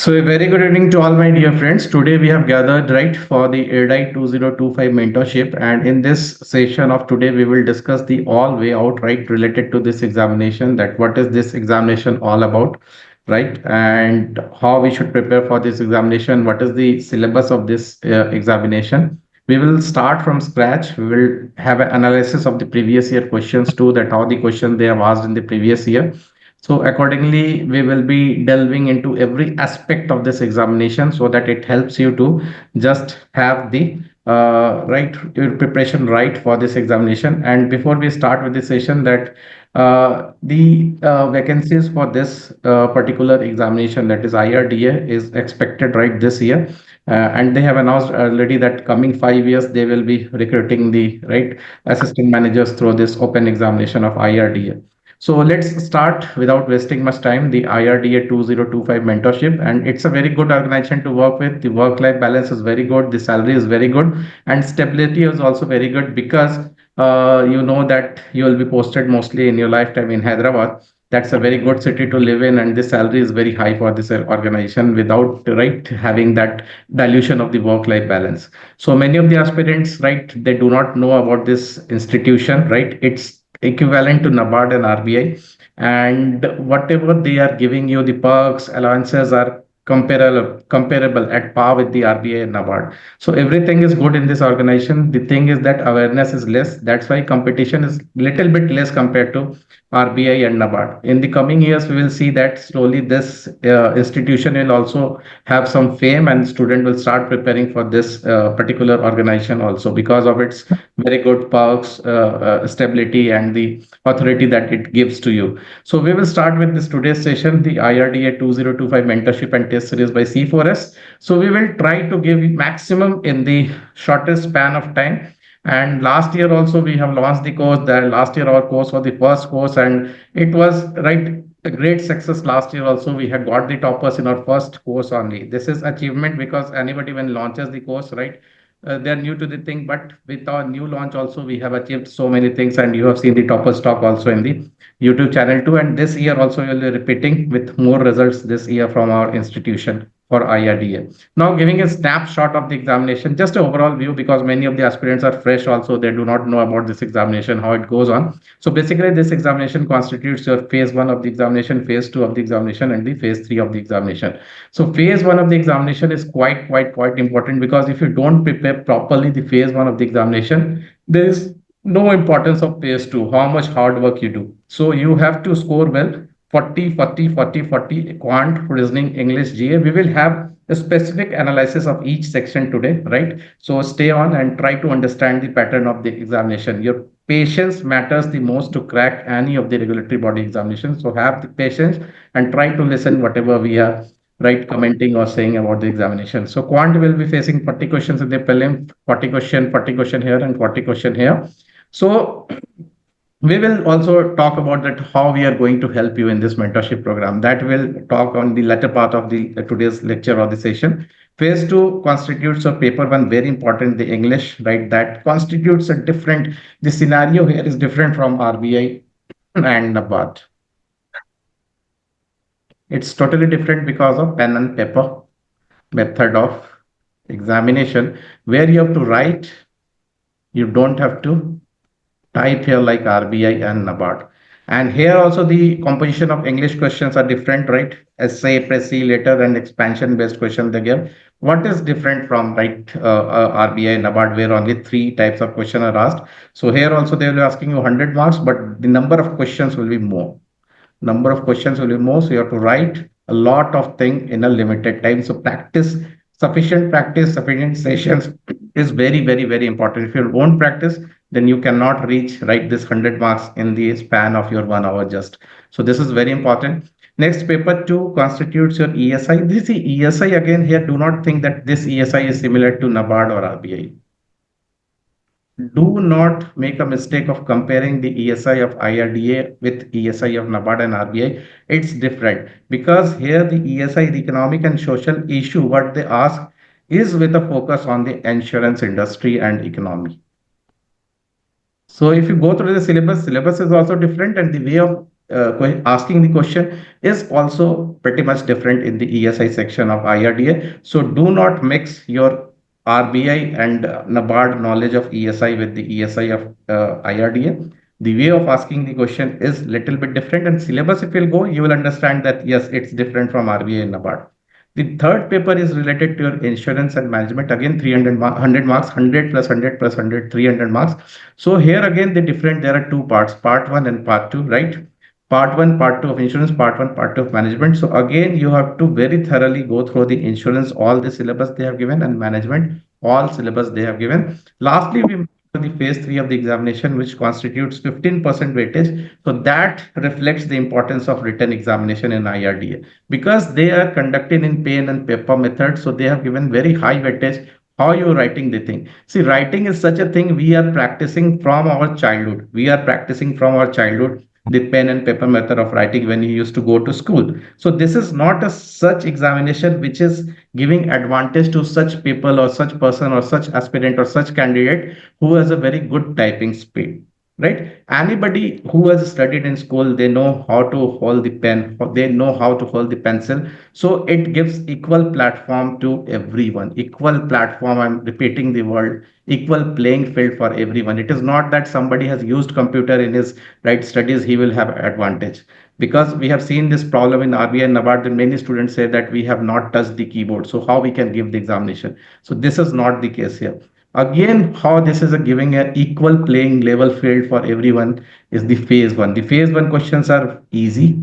So a very good evening to all my dear friends. Today we have gathered right for the Irdai 2025 mentorship, and in this session of today we will discuss the all way out right related to this examination, that what is this examination all about, right, and how we should prepare for this examination, what is the syllabus of this examination. We will start from scratch. We will have an analysis of the previous year questions too, that how the question they have asked in the previous year. So accordingly, we will be delving into every aspect of this examination so that it helps you to just have the right your preparation right for this examination. And before we start with the session, that the vacancies for this particular examination, that is IRDA, is expected right this year. And they have announced already that coming 5 years they will be recruiting the right assistant managers through this open examination of IRDA. So let's start without wasting much time. The IRDA 2025 mentorship, and it's a very good organization to work with. The work-life balance is very good. The salary is very good, and stability is also very good because you know that you will be posted mostly in your lifetime in Hyderabad. That's a very good city to live in, and the salary is very high for this organization without right having that dilution of the work-life balance. So many of the aspirants, right, they do not know about this institution, right? It's equivalent to NABARD and RBI, and whatever they are giving you, the perks, allowances are comparable at par with the RBI and NABARD. So everything is good in this organization. The thing is that awareness is less. That's why competition is little bit less compared to RBI and NABARD. In the coming years, we will see that slowly this institution will also have some fame, and student will start preparing for this particular organization also because of its very good perks, stability, and the authority that it gives to you. So we will start with this today's session, the IRDA 2025 mentorship and test series by C4S. So we will try to give maximum in the shortest span of time. And last year also we have launched the course. That last year our course was the first course, and it was right a great success. Last year also we had got the toppers in our first course only. This is achievement because anybody when launches the course, right, they're new to the thing, but with our new launch also we have achieved so many things, and you have seen the topper stock also in the YouTube channel too. And this year also we'll be repeating with more results this year from our institution for IRDA. Now giving a snapshot of the examination, just an overall view, because many of the aspirants are fresh also, they do not know about this examination, how it goes on. So basically this examination constitutes your phase 1 of the examination, phase 2 of the examination, and the phase 3 of the examination. So phase 1 of the examination is quite important, because if you don't prepare properly the phase 1 of the examination, there is no importance of phase 2, how much hard work you do. So you have to score well, 40, 40, 40, 40, quant, reasoning, English, GA. We will have a specific analysis of each section today, right? So stay on and try to understand the pattern of the examination. Your patience matters the most to crack any of the regulatory body examinations. So have the patience and try to listen whatever we are right commenting or saying about the examination. So quant will be facing 40 questions in the prelim, 40 question here and 40 question here. So we will also talk about that how we are going to help you in this mentorship program. That will talk on the latter part of the today's lecture or the session. Phase 2 constitutes of paper 1, very important, the English, right? That constitutes a different, the scenario here is different from RBI and NABARD. It's totally different because of pen and paper method of examination, where you have to write, you don't have to type here like RBI and NABARD. And here also the composition of English questions are different, right? Essay, précis, letter, and expansion based questions they give. What is different from right RBI and NABARD, where only 3 types of questions are asked? So here also they will be asking you 100 marks, but the number of questions will be more. Number of questions will be more, so you have to write a lot of things in a limited time. So sufficient practice, sufficient sessions is very important. If you won't practice, then you cannot reach right this 100 marks in the span of your 1 hour just. So this is very important. Next, paper 2 constitutes your ESI. This is ESI again. Here, do not think that this ESI is similar to NABARD or RBI. Do not make a mistake of comparing the ESI of IRDA with ESI of NABARD and RBI. It's different because here the ESI, the economic and social issue, what they ask is with a focus on the insurance industry and economy. So if you go through the syllabus is also different, and the way of asking the question is also pretty much different in the ESI section of IRDA. So do not mix your RBI and NABARD knowledge of ESI with the ESI of IRDA. The way of asking the question is little bit different, and syllabus, if you'll go, you will understand that yes, it's different from RBI and NABARD. The third paper is related to your insurance and management. Again, 300 100 marks, 100 plus 100 plus 100, 300 marks. So here again, the different, there are two parts, part one and part two, right? Part one, part two of insurance, part one, part two of management. So again, you have to very thoroughly go through the insurance, all the syllabus they have given, and management, all syllabus they have given. Lastly, we move to the phase three of the examination, which constitutes 15% weightage. So that reflects the importance of written examination in IRDA because they are conducted in pen and paper method. So they have given very high weightage. How you writing the thing? See, writing is such a thing we are practicing from our childhood. We are practicing from our childhood the pen and paper method of writing when you used to go to school. So this is not a such examination which is giving advantage to such people or such person or such aspirant or such candidate who has a very good typing speed, right? Anybody who has studied in school, they know how to hold the pen, they know how to hold the pencil. So it gives equal platform to everyone, equal platform, I'm repeating the word, equal playing field for everyone. It is not that somebody has used computer in his right studies, he will have advantage, because we have seen this problem in RBI and NABARD that many students say that we have not touched the keyboard, so how we can give the examination. So this is not the case here. Again, how this is a giving an equal playing level field for everyone is the phase one. The phase one questions are easy,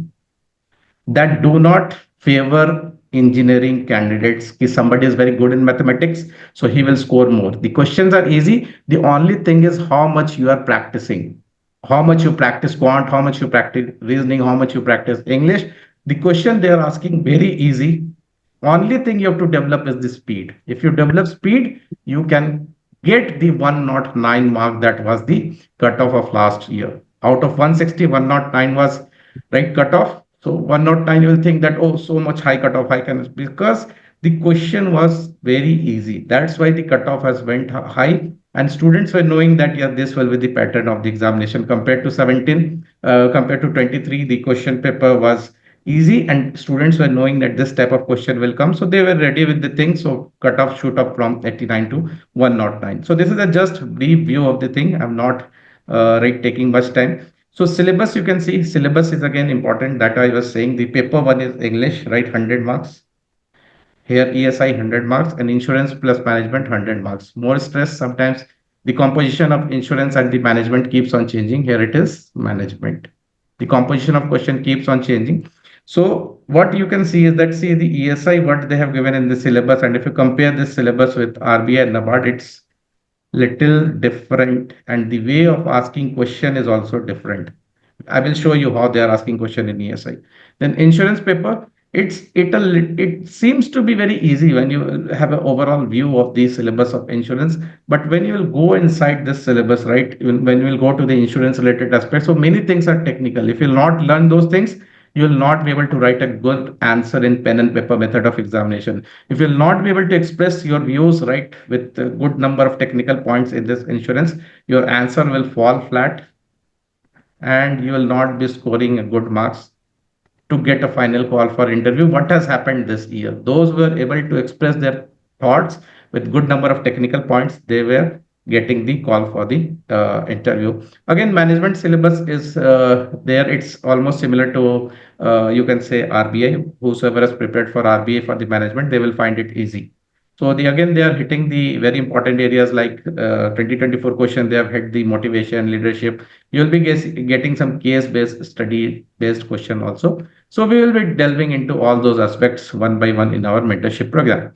that do not favor engineering candidates. If somebody is very good in mathematics, so he will score more. The questions are easy. The only thing is how much you are practicing, how much you practice quant, how much you practice reasoning, how much you practice English. The question they are asking very easy. Only thing you have to develop is the speed. If you develop speed, you can get the 109 mark that was the cutoff of last year. Out of 160, 109 was right cutoff. So 109, you will think that, oh, so much high cutoff I can, because the question was very easy. That's why the cutoff has went high. And students were knowing that, yeah, this will be the pattern of the examination compared to 17, compared to 23, the question paper was easy and students were knowing that this type of question will come, so they were ready with the thing. So cutoff shoot up from 89 to 109. So this is a just brief view of the thing. I'm not right taking much time. So syllabus, you can see syllabus is again important, that I was saying. The paper one is English, right, 100 marks. Here ESI 100 marks, and insurance plus management 100 marks. More stress sometimes, the composition of insurance and the management keeps on changing. Here it is management. The composition of question keeps on changing. So what you can see is that, see the ESI, what they have given in the syllabus, and if you compare this syllabus with RBI and NABARD, it's little different, and the way of asking question is also different. I will show you how they are asking question in ESI. Then insurance paper, it seems to be very easy when you have an overall view of the syllabus of insurance, but when you will go inside this syllabus, right, when you will go to the insurance related aspects, so many things are technical. If you'll not learn those things, you will not be able to write a good answer in pen and paper method of examination. If you'll not be able to express your views right with a good number of technical points in this insurance, your answer will fall flat and you will not be scoring a good marks to get a final call for interview. What has happened this year? Those were able to express their thoughts with good number of technical points, they were getting the call for the interview. Again, management syllabus is there. It's almost similar to you can say RBI. Whosoever is prepared for RBI for the management, they will find it easy. So the again they are hitting the very important areas like 2024 question. They have hit the motivation, leadership. You will be getting some case based study based question also. So we will be delving into all those aspects one by one in our mentorship program.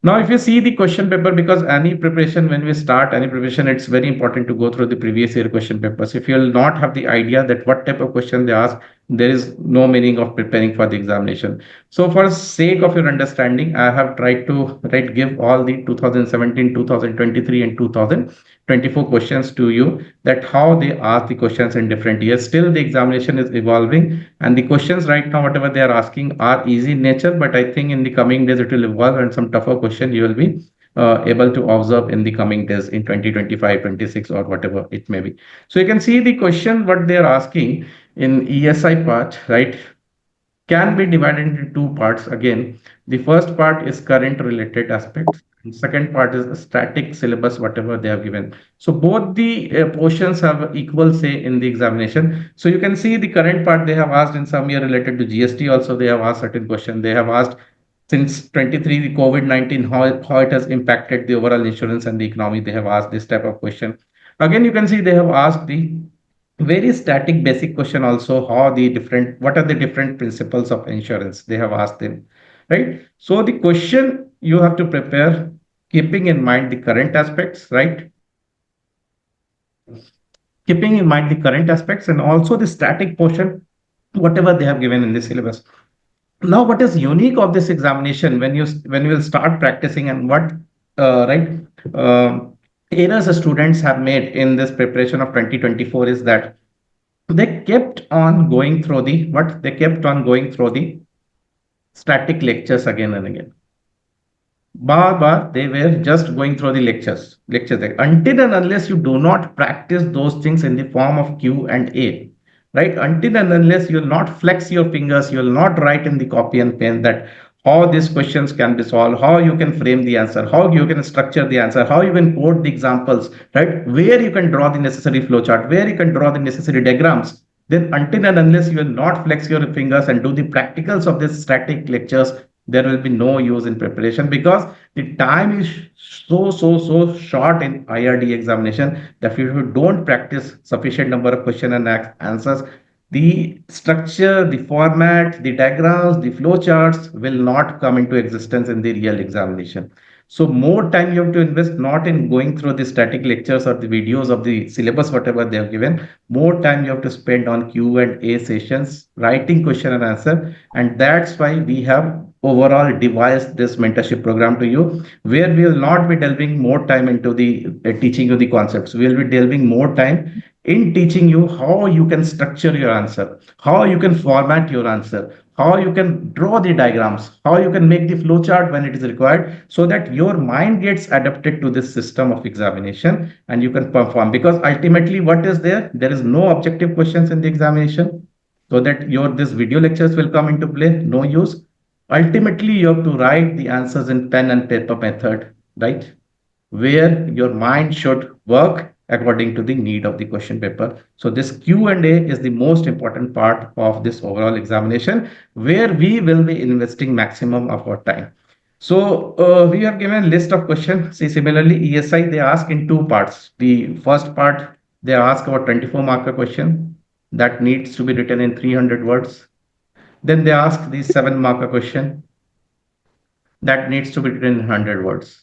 Now, if you see the question paper, because any preparation, when we start any preparation, it's very important to go through the previous year question papers. If you will not have the idea that what type of question they ask, there is no meaning of preparing for the examination. So for sake of your understanding, I have tried to give all the 2017, 2023 and 2024 questions to you, that how they ask the questions in different years. Still the examination is evolving, and the questions right now, whatever they are asking, are easy in nature, but I think in the coming days it will evolve, and some tougher question you will be able to observe in the coming days in 2025, 26, or whatever it may be. So you can see the question what they are asking in ESI part, right, can be divided into two parts. Again, the first part is current related aspects. And second part is the static syllabus, whatever they have given. So both the portions have equal say in the examination. So you can see the current part they have asked in some year related to GST. Also, they have asked certain question. They have asked since 23 the COVID-19 how it has impacted the overall insurance and the economy. They have asked this type of question. Again, you can see they have asked the very static basic question also, how the different, what are the different principles of insurance, they have asked them, right? So the question you have to prepare keeping in mind the current aspects, right? Keeping in mind the current aspects and also the static portion, whatever they have given in the syllabus. Now what is unique of this examination when you will start practicing, and what right uh, errors the students have made in this preparation of 2024 is that they kept on going through the what they kept on going through the static lectures again and again. Bar, they were just going through the lectures until and unless you do not practice those things in the form of Q and A, right? Until and unless you will not flex your fingers, you will not write in the copy and pen that how these questions can be solved, how you can frame the answer, how you can structure the answer, how you can quote the examples, right? Where you can draw the necessary flowchart, where you can draw the necessary diagrams. Then until and unless you will not flex your fingers and do the practicals of these static lectures, there will be no use in preparation, because the time is so short in IRD examination that if you don't practice sufficient number of question and answers, the structure, the format, the diagrams, the flowcharts will not come into existence in the real examination. So more time you have to invest not in going through the static lectures or the videos of the syllabus, whatever they have given. More time you have to spend on Q&A sessions, writing question and answer. And that's why we have overall devised this mentorship program to you, where we will not be delving more time into the teaching you the concepts. We will be delving more time in teaching you how you can structure your answer, how you can format your answer, how you can draw the diagrams, how you can make the flowchart when it is required, so that your mind gets adapted to this system of examination and you can perform. Because ultimately, what is there? There is no objective questions in the examination, so that your this video lectures will come into play. No use. Ultimately, you have to write the answers in pen and paper method, right? Where your mind should work according to the need of the question paper. So this Q&A is the most important part of this overall examination, where we will be investing maximum of our time. So we have given a list of questions. See, similarly, ESI, they ask in two parts. The first part, they ask about 24 marker question that needs to be written in 300 words. Then they ask the 7 marker question that needs to be written in 100 words,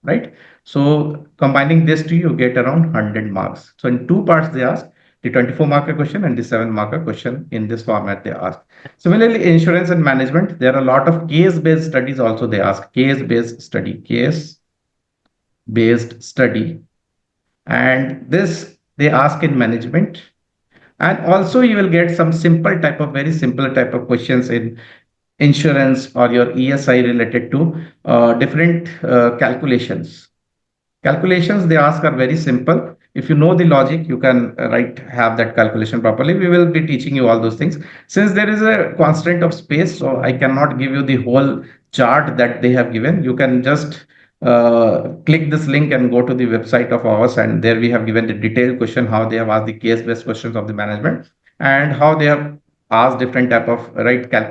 right? So combining this two, you get around 100 marks. So in two parts, they ask the 24 marker question and the 7 marker question in this format they ask. Similarly, insurance and management, there are a lot of case-based studies also they ask. Case-based study. And this they ask in management. And also you will get some very simple type of questions in insurance or your ESI related to different calculations. Calculations they ask are very simple. If you know the logic, you can have that calculation properly. We will be teaching you all those things. Since there is a constraint of space, so I cannot give you the whole chart that they have given. You can just click this link and go to the website of ours, and there we have given the detailed question how they have asked the case-based questions of the management, and how they have asked different type of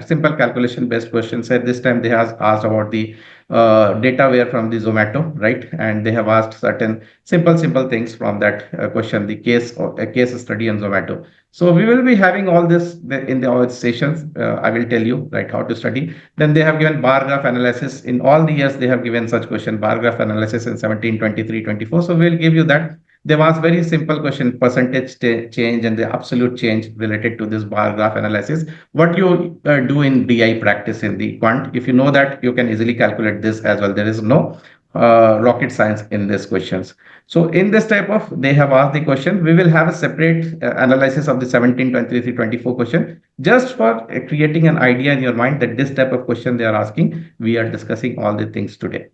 simple calculation based questions. At this time they have asked about the data ware from the Zomato, right? And they have asked certain simple things from that question, the case or a case study on Zomato. So we will be having all this in the sessions. I will tell you how to study. Then they have given bar graph analysis. In all the years they have given such question, bar graph analysis in 17, 23, 24. So we'll give you that. They've asked very simple question, percentage change and the absolute change related to this bar graph analysis. What you do in DI practice in the Quant, if you know that, you can easily calculate this as well. There is no rocket science in these questions. So in this type of, they have asked the question, we will have a separate analysis of the 17, 23, 24 question, just for creating an idea in your mind that this type of question they are asking. We are discussing all the things today.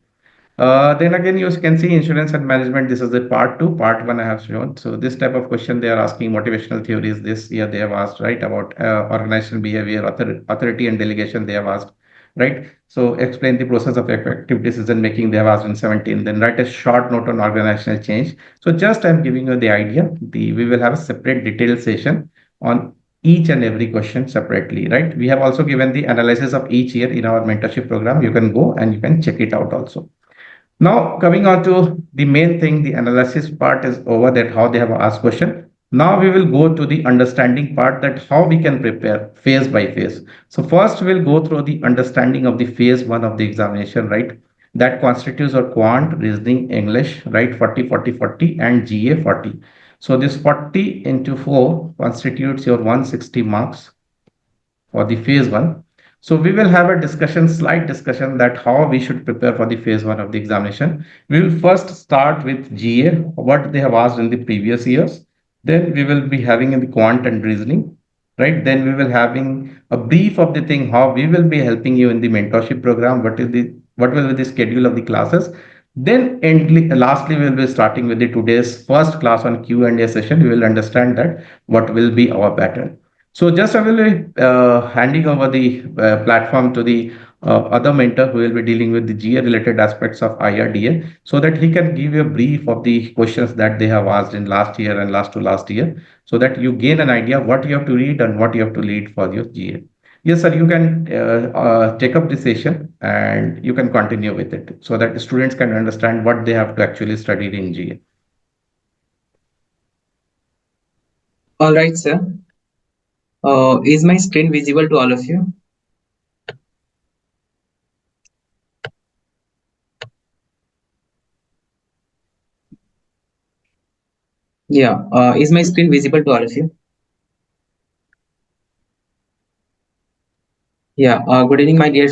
Then again, you can see insurance and management. This is the part two. Part one I have shown. So this type of question they are asking motivational theories. This year they have asked, right, about organizational behavior, authority and delegation. They have asked, right. So explain the process of effective decision making. They have asked in 17. Then write a short note on organizational change. So just I'm giving you the idea. We will have a separate detailed session on each and every question separately, right? We have also given the analysis of each year in our mentorship program. You can go and you can check it out also. Now coming on to the main thing, the analysis part is over, that how they have asked question. Now we will go to the understanding part, that how we can prepare phase by phase. So first we'll go through the understanding of the phase one of the examination, right? That constitutes our quant, reasoning, English, right? 40, 40, 40 and GA 40. So this 40 into 4 constitutes your 160 marks for the phase one. So we will have a discussion, slight discussion, that how we should prepare for the phase one of the examination. We will first start with GA, what they have asked in the previous years. Then we will be having in the quant and reasoning, right? Then we will having a brief of the thing, how we will be helping you in the mentorship program, what will be the schedule of the classes. Then lastly, we will be starting with the today's first class on Q&A session. We will understand that what will be our pattern. So just I will be handing over the platform to the other mentor who will be dealing with the GA related aspects of IRDA, so that he can give you a brief of the questions that they have asked in last year and last to last year, so that you gain an idea what you have to read and what you have to read for your GA. Yes, sir, you can take up the session and you can continue with it, so that the students can understand what they have to actually study in GA. All right, sir. Is my screen visible to all of you? Yeah. Is my screen visible to all of you? Yeah. Good evening, my dear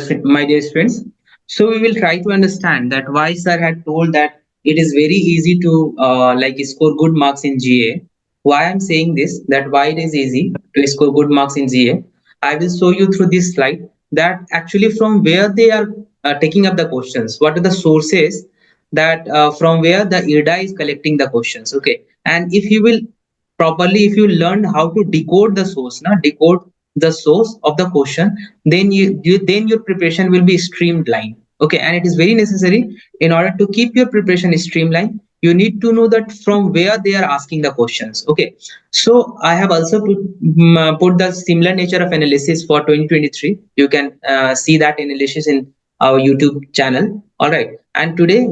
friends. So we will try to understand that why sir had told that it is very easy to like score good marks in GA. Why I'm saying this, that why it is easy to score good marks in GA. I will show you through this slide that actually from where they are taking up the questions, what are the sources that from where the Irdai is collecting the questions. Okay, and if you will properly, if you learn how to decode the source, decode the source of the question, then then your preparation will be streamlined. Okay, and it is very necessary in order to keep your preparation streamlined. You need to know that from where they are asking the questions. Okay, so I have also put the similar nature of analysis for 2023. You can see that analysis in our YouTube channel. All right, and today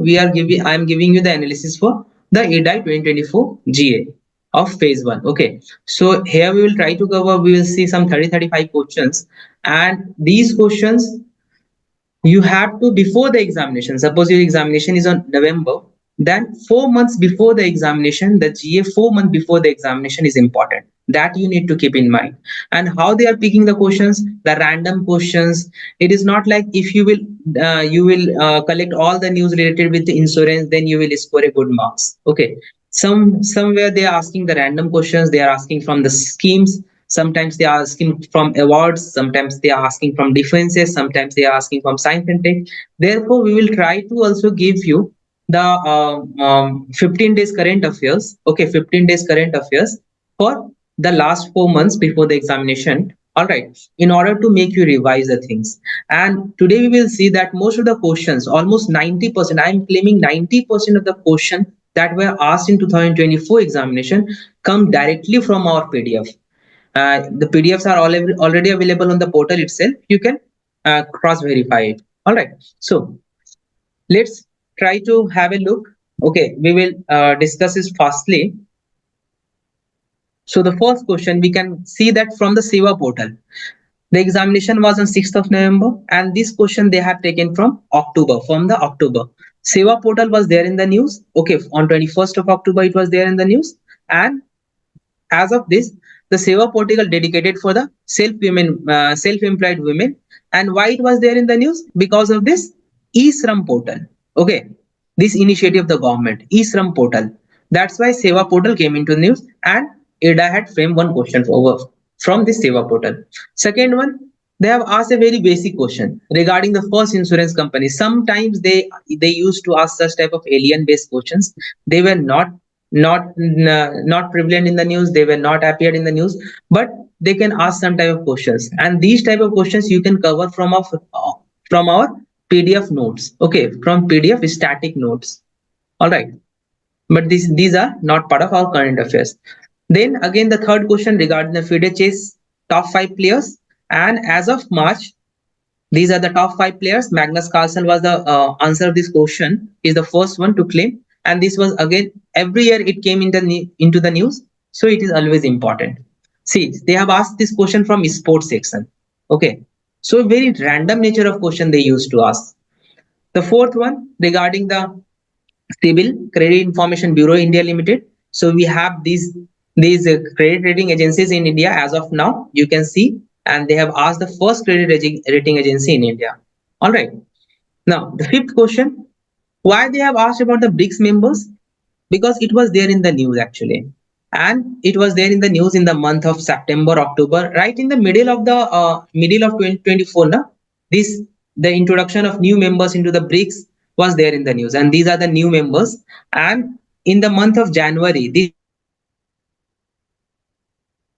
I am giving you the analysis for the Irdai 2024 GA of phase one. Okay, so here we will try to cover, we will see some 35 questions, and these questions you have to, before the examination, suppose your examination is on November, then 4 months before the examination, the GA 4 months before the examination is important, that you need to keep in mind. And how they are picking the questions, the random questions. It is not like if you will collect all the news related with the insurance, then you will score a good marks. Okay, somewhere they are asking the random questions, they are asking from the schemes, sometimes they are asking from awards, sometimes they are asking from defenses, sometimes they are asking from science and tech. Therefore we will try to also give you the 15 days current affairs. Okay, 15 days current affairs for the last 4 months before the examination. All right, in order to make you revise the things. And today we will see that most of the questions, almost 90%, I am claiming 90% of the question that were asked in 2024 examination come directly from our PDF. The PDFs are already available on the portal itself. You can cross verify it. All right, so let's try to have a look. Okay, we will discuss this fastly. So the first question, we can see that from the Seva portal, the examination was on 6th of November, and this question they have taken from October, from the October. Seva portal was there in the news. Okay, on 21st of October it was there in the news, and as of this, the Seva portal dedicated for the self-employed women. And why it was there in the news? Because of this e-Shram portal. Okay, this initiative of the government, e-Shram portal. That's why Seva portal came into the news, and Irdai had framed one question over from this Seva portal. Second one, they have asked a very basic question regarding the first insurance company. Sometimes they used to ask such type of alien based questions. They were not prevalent in the news, they were not appeared in the news, but they can ask some type of questions, and these type of questions you can cover from our PDF notes, okay, from PDF static notes. All right, but these are not part of our current affairs. Then again, the third question regarding the FIDE chase top 5 players, and as of March, these are the top 5 players. Magnus Carlsen was the answer of this question, is the first one to claim, and this was again every year it came into the news, so it is always important. See, they have asked this question from sports section. Okay, so very random nature of question they used to ask. The fourth one regarding the CIBIL, Credit Information Bureau India Limited. So we have these credit rating agencies in India as of now. You can see, and they have asked the first credit rating agency in India. All right. Now the fifth question: why they have asked about the BRICS members? Because it was there in the news actually, and it was there in the news in the month of September, October, right in the middle of 2024. Now, this the introduction of new members into the BRICS was there in the news, and these are the new members. And in the month of January, these members were selected for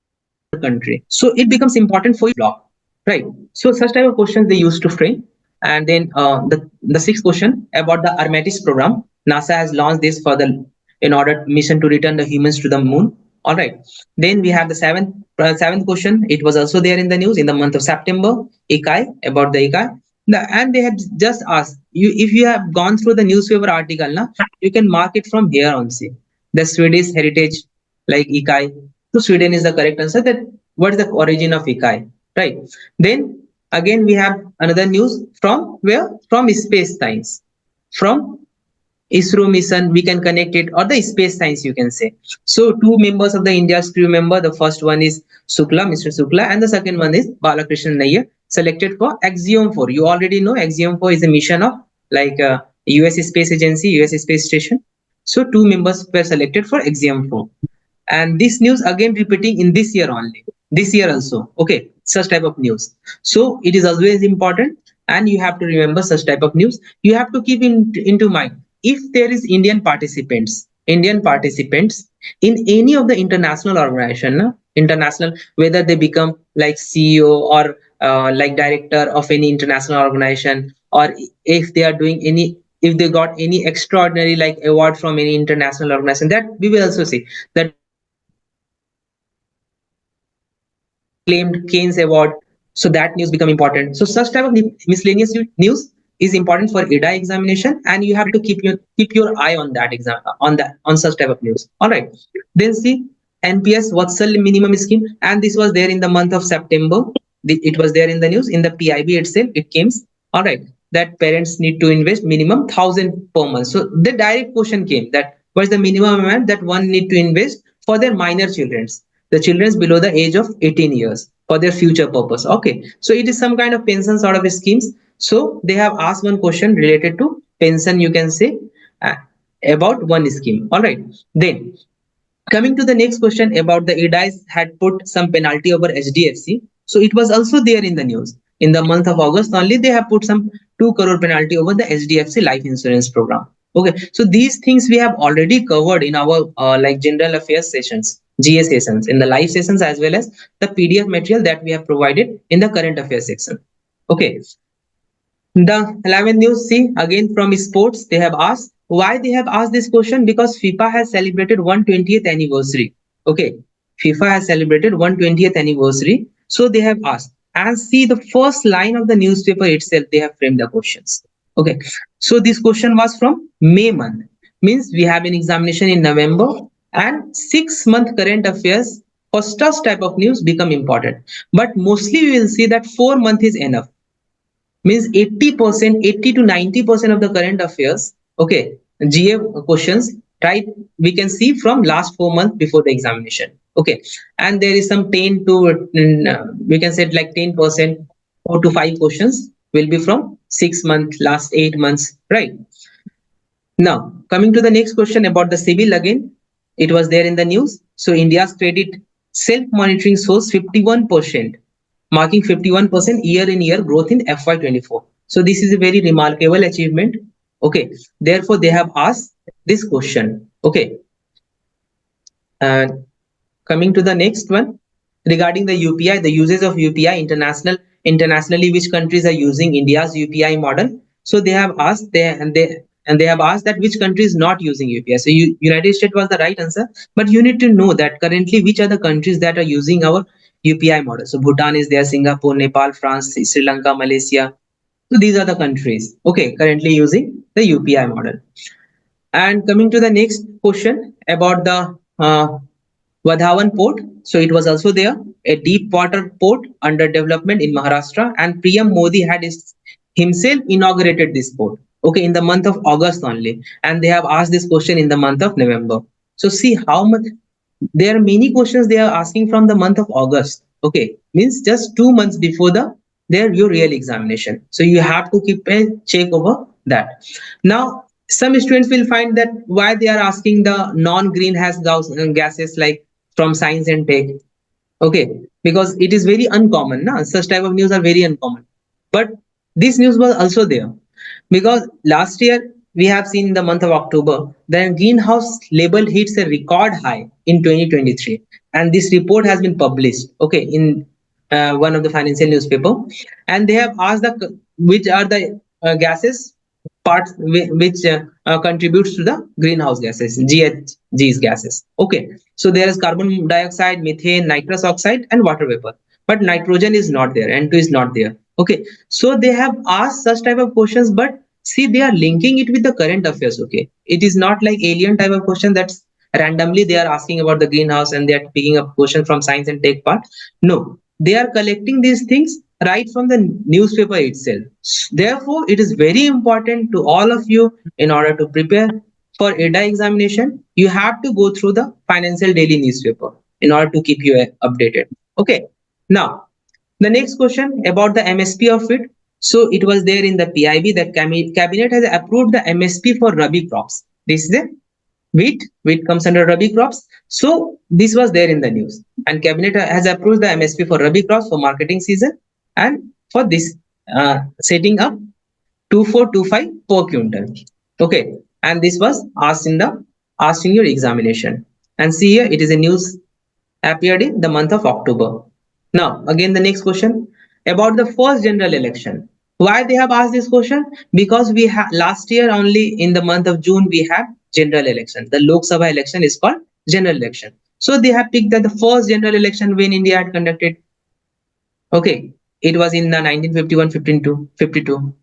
exam for other country. So it becomes important for block, right? So such type of questions they used to frame. And then the sixth question about the Artemis program. NASA has launched this for the in order mission to return the humans to the moon. All right. Then we have the seventh question. It was also there in the news in the month of September. ICAI, about the ICAI. And they have just asked you, if you have gone through the newspaper article, na, you can mark it from here on. See the Swedish heritage, like ICAI. So Sweden is the correct answer. That what is the origin of ICAI, right? Then again we have another news from where? From space science, from ISRO mission, we can connect it, or the space science you can say. So two members of the India's crew member, the first one is Mr. Shukla, and the second one is Balakrishnan Nair, selected for Axiom 4. You already know Axiom 4 is a mission of like US Space Agency, US Space Station. So two members were selected for Axiom 4. And this news again repeating in this year only, this year also, okay, such type of news. So it is always important, and you have to remember such type of news. You have to keep into mind, if there is Indian participants in any of the international organization, international, whether they become like CEO or like director of any international organization, or if they are doing any, if they got any extraordinary like award from any international organization, that we will also see that claimed Keynes Award. So that news become important. So such type of miscellaneous news is important for IRDA examination, and you have to keep your eye on that exam, on such type of news. All right. Then see NPS Vatsal minimum scheme, and this was there in the month of September. It was there in the news in the PIB itself. It came. All right. That parents need to invest minimum 1,000 per month. So the direct question came that what is the minimum amount that one need to invest for their minor childrens, the children below the age of 18 years, for their future purpose. Okay, so it is some kind of pension sort of schemes. So they have asked one question related to pension, you can say, uh, about one scheme. All right, then coming to the next question about the Irdai had put some penalty over HDFC. So it was also there in the news in the month of August only. They have put some 2 crore penalty over the HDFC life insurance program. Okay, so these things we have already covered in our like general affairs sessions, GA sessions, in the live sessions, as well as the PDF material that we have provided in the current affairs section. Okay, the 11th news, see again from sports, they have asked why they have asked this question, because FIFA has celebrated 120th anniversary. Okay, FIFA has celebrated 120th anniversary, so they have asked, and see the first line of the newspaper itself, they have framed the questions. Okay, so this question was from May month, means we have an examination in November, and 6 month current affairs for such type of news become important. But mostly we will see that 4 month is enough, means 80%, 80 to 90% of the current affairs, okay, GA questions, right, we can see from last 4 months before the examination. Okay, and there is some 10 to we can say like 10%, 4 to 5 questions will be from 6 months, last 8 months, right? Now coming to the next question about the CIBIL again, it was there in the news. So India's credit self-monitoring shows 51%, marking 51% year-in-year growth in FY24. So this is a very remarkable achievement. Okay, therefore they have asked this question. Okay, and coming to the next one regarding the UPI, the uses of UPI internationally, which countries are using India's UPI model? So they have asked they have asked that which country is not using UPI. So United States was the right answer, but you need to know that currently which are the countries that are using our UPI model. So Bhutan is there, Singapore, Nepal, France, Sri Lanka, Malaysia. So these are the countries, okay, currently using the UPI model. And coming to the next question about the Vadhavan port. So it was also there, a deep water port under development in Maharashtra, and PM Modi had himself inaugurated this port. Okay, in the month of August only, and they have asked this question in the month of November. So see how much there are many questions they are asking from the month of August. Okay, means just 2 months before your real examination. So you have to keep a check over that. Now some students will find that why they are asking the non-greenhouse gases like from science and tech. Okay, because it is very uncommon. Nah? Such type of news are very uncommon. But this news was also there because last year we have seen in the month of October the greenhouse label hits a record high in 2023, and this report has been published. Okay, in one of the financial newspaper, and they have asked which are the gases parts which contributes to the greenhouse gases, GHGs gases. Okay, so there is carbon dioxide, methane, nitrous oxide, and water vapor. But nitrogen is not there, N2 is not there. Okay, so they have asked such type of questions, but see they are linking it with the current affairs. Okay, it is not like alien type of question that's randomly they are asking about the greenhouse and they are picking up question from science and tech part. No, they are collecting these things right from the newspaper itself. Therefore, it is very important to all of you in order to prepare for Irdai examination, you have to go through the financial daily newspaper in order to keep you updated. Okay. Now, the next question about the MSP of it. So it was there in the PIB that cabinet has approved the MSP for Rabi crops. This is the wheat comes under Rabi crops. So this was there in the news, and cabinet has approved the MSP for Rabi crops for marketing season, and for this setting up 2425 per quintal. Okay, and this was asked in your examination. And see here, it is a news appeared in the month of October. Now again the next question about the first general election. Why they have asked this question? Because we had last year only in the month of June we had general election. The Lok Sabha election is called general election. So they have picked that the first general election when India had conducted. Okay, it was in the 1951-52.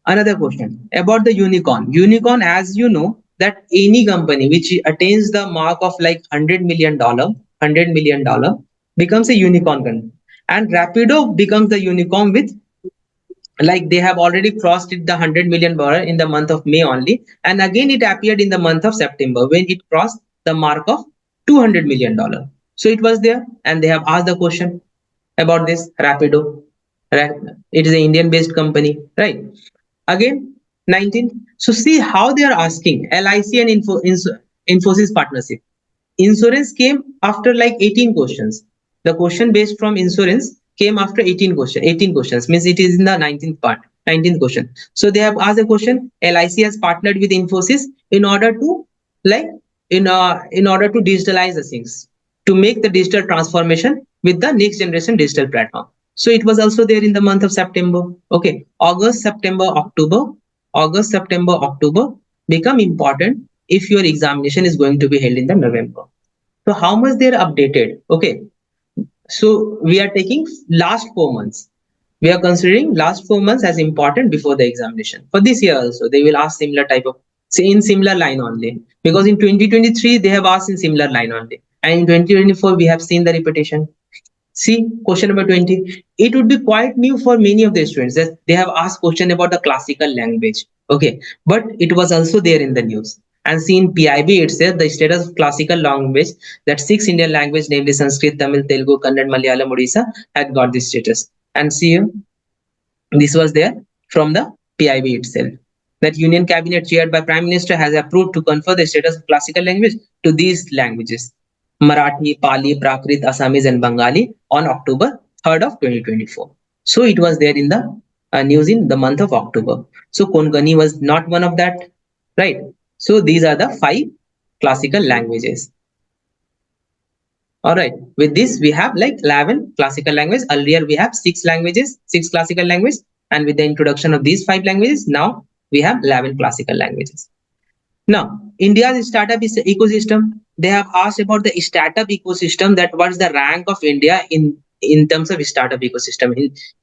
Another question about the unicorn. Unicorn, as you know, that any company which attains the mark of like $100 million becomes a unicorn company. And Rapido becomes the unicorn with, like, they have already crossed it the $100 million in the month of May only, and again it appeared in the month of September when it crossed the mark of $200 million. So it was there, and they have asked the question about this Rapido. It is an Indian based company, right? Again 19. So see how they are asking LIC and Infosys partnership. Insurance came after like 18 questions. The question based from insurance came after 18 questions, means it is in the 19th question. So they have asked a question, LIC has partnered with Infosys in order to in order to digitalize the things, to make the digital transformation with the next generation digital platform. So it was also there in the month of September. Okay, August, September, October become important if your examination is going to be held in the November. So how much they are updated? Okay, so we are taking last 4 months. We are considering last 4 months as important before the examination. For this year also, they will ask similar type of, say in similar line only, because in 2023 they have asked in similar line only, and in 2024 we have seen the repetition. See question number 20. It would be quite new for many of the students that they have asked question about the classical language. Okay, but it was also there in the news. And see in PIB itself, the status of classical language, that 6 Indian language, namely Sanskrit, Tamil, Telugu, Kannada, Malayalam, Odisha, had got this status. And see here, this was there from the PIB itself. that Union Cabinet chaired by Prime Minister has approved to confer the status of classical language to these languages: Marathi, Pali, Prakrit, Assamese, and Bengali on October 3rd of 2024. So it was there in the news in the month of October. So Konkani was not one of that, right? So these are the 5 classical languages. All right. With this, we have like 11 classical languages. Earlier, we have 6 languages, 6 classical languages. And with the introduction of these 5 languages, now we have 11 classical languages. Now, India's startup ecosystem, they have asked about the startup ecosystem, that what's the rank of India in terms of startup ecosystem,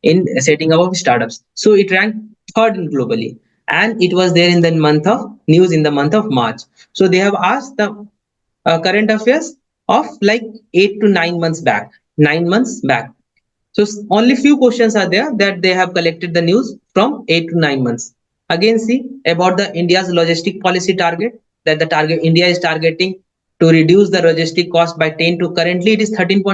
in setting up of startups. So it ranked 3rd globally. And it was there in the month of news in the month of March. So they have asked the current affairs of like 8 to 9 months back, 9 months back. So only few questions are there that they have collected the news from 8 to 9 months. Again, see about the India's logistic policy target, that the target India is targeting to reduce the logistic cost by 10 to currently it is 13 to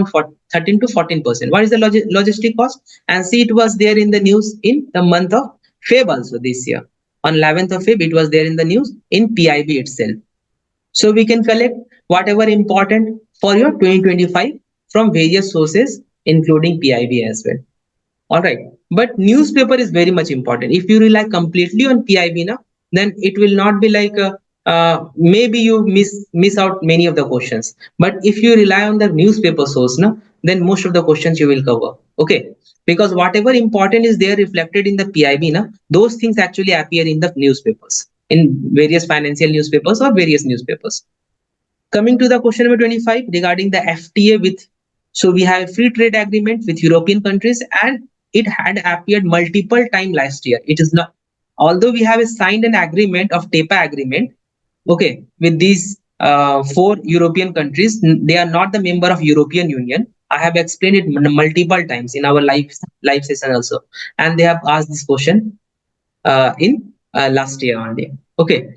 14%. What is the logistic cost? And see, it was there in the news in the month of Feb also this year. On 11th of Feb, it was there in the news in PIB itself. So we can collect whatever important for your 2025 from various sources, including PIB as well. All right. But newspaper is very much important. If you rely completely on PIB now, then it will not be like maybe you miss out many of the questions. But if you rely on the newspaper source now, then most of the questions you will cover. Okay. Because whatever important is there reflected in the PIB now, those things actually appear in the newspapers, in various financial newspapers or various newspapers. Coming to the question number 25 regarding the FTA with, so we have a free trade agreement with European countries, and it had appeared multiple times last year. It is not, although we have signed an agreement of TEPA agreement, okay, with these 4 European countries, they are not the member of European Union. I have explained it multiple times in our live session also, and they have asked this question in last year only. Okay.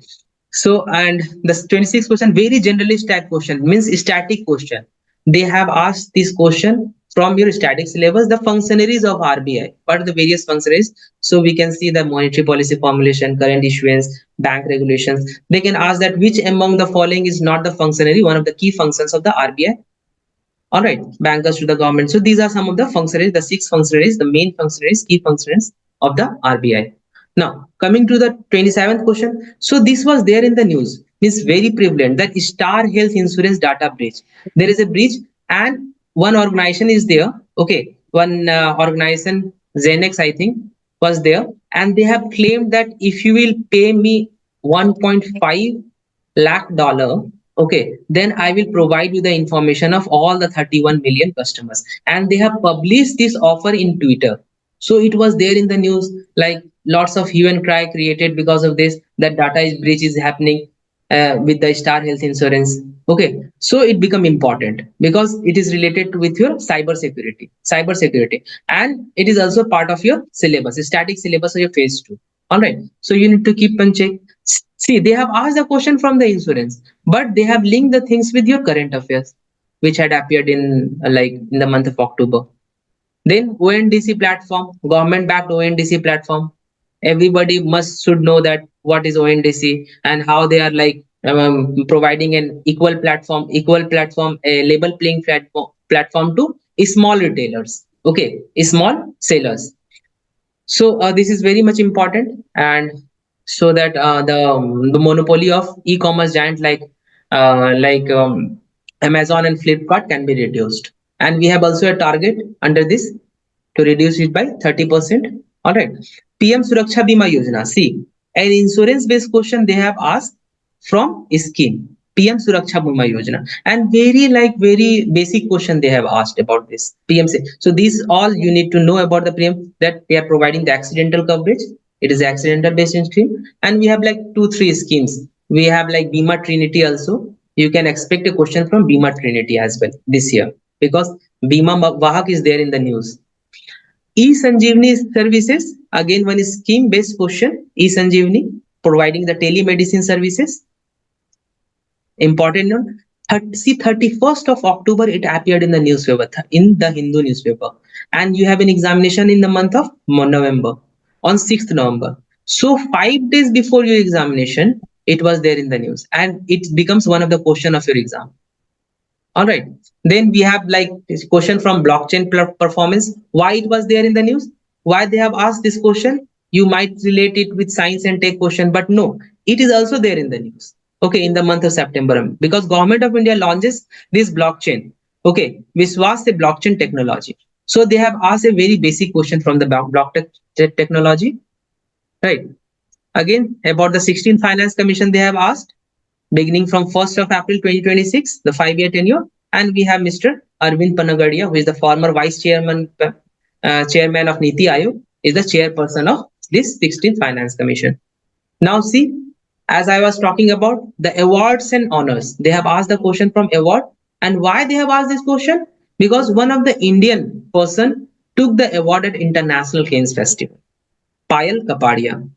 So, and the 26th question, very generalist type question, means static question. They have asked this question from your static syllabus, the functionaries of RBI. What are the various functionaries? So we can see the monetary policy formulation, current issuance, bank regulations. They can ask that which among the following is not the functionary, one of the key functions of the RBI. All right, bankers to the government. So these are some of the functionaries, the 6 functionaries, the main functionaries, key functionaries of the RBI. Now, coming to the 27th question. So this was there in the news. It's very prevalent, that Star Health Insurance data breach. There is a breach, and one organization is there. Okay, one organization, Zenex, I think, was there, and they have claimed that if you will pay me $1.5 lakh, okay, then I will provide you the information of all the 31 million customers. And they have published this offer in Twitter. So it was there in the news, like lots of hue and cry created because of this, that data breach is happening with the Star Health Insurance. Okay, so it become important because it is related with your cyber security, and it is also part of your syllabus, static syllabus of your phase 2. All right, so you need to keep and check. See, they have asked the question from the insurance, but they have linked the things with your current affairs, which had appeared in like in the month of October. Then ONDC platform, government-backed ONDC platform. Everybody should know that what is ONDC and how they are like providing an equal platform, a level playing platform to small retailers. Okay, small sellers. So this is very much important, and so that the monopoly of e-commerce giant like Amazon and Flipkart can be reduced. And we have also a target under this to reduce it by 30%. All right. PM Suraksha Bima Yojana. See, an insurance-based question they have asked from scheme. PM Suraksha Bima Yojana, and very basic question they have asked about this PMC. So these all you need to know about the PM, that they are providing the accidental coverage. It is accidental based scheme, and we have like 2-3 schemes. We have like Bima Trinity also. You can expect a question from Bima Trinity as well this year, because Bima Vahak is there in the news. E-Sanjeevani services, again one scheme based question. E-Sanjeevani, providing the telemedicine services. Important note, 31st of October it appeared in the newspaper, in the Hindu newspaper, and you have an examination in the month of November, on 6th November. So 5 days before your examination, it was there in the news, and it becomes one of the question of your exam. All right. Then we have like this question from blockchain performance. Why it was there in the news? Why they have asked this question? You might relate it with science and tech question, but no, it is also there in the news. Okay, in the month of September, because Government of India launches this blockchain. Okay, which was the blockchain technology. So they have asked a very basic question from the blockchain technology, right? Again, about the 16th Finance Commission, they have asked beginning from 1st of April 2026, the 5-year tenure. And we have Mr. Arvind Panagadia, who is the former vice chairman of Niti Aayog, is the chairperson of this 16th Finance Commission. Now see, as I was talking about the awards and honors, they have asked the question from award. And why they have asked this question? Because one of the Indian person took the award at International Cannes Festival, Payal Kapadia.